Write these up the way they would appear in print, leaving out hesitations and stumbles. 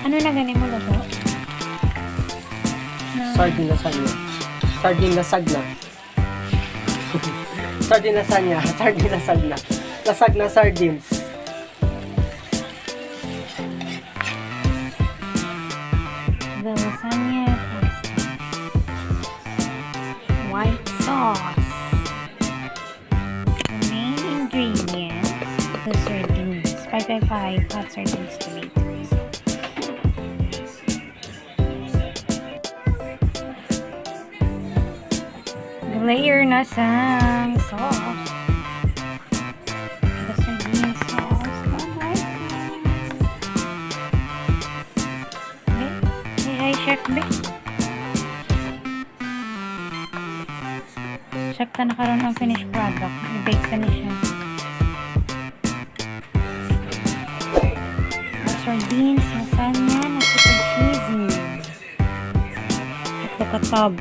Ano na ganin mo luto? Sardine lasagna. Sardine lasagna. Sardine lasagna. Sardine lasagna. Lasagna sardines. The lasagna pasta. White sauce. The main ingredients, the sardines. 555 hot sardines tomatoes. Layer na sa sauce. The sardine sauce. Hi, Chef Be. Check ka na karoon ang finished product. I-bake ka na siya. The sardines, lasagna, na super cheesy. Ito ka tab.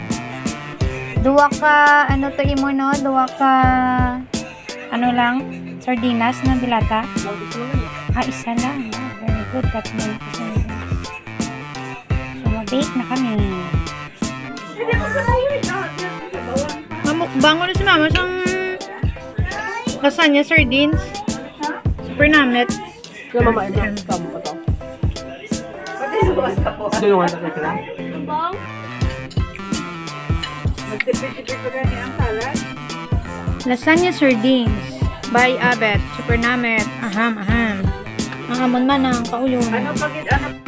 Duwa ka, ano to imo no? Duwa ka, ano lang? Sardinas na dilata? Isa lang. Very good. That's my sardines. So, mag-bake na kami. Mamukbang ko na si mama sang lasagna sardines. Super namit. Kaya mama, ito. Tama pa to. Ano yung wala ka lang? Lasagna Sardines by Abet. Super namit. Aham, aham. Ang amon man ang kaulong. Ano pagit, ano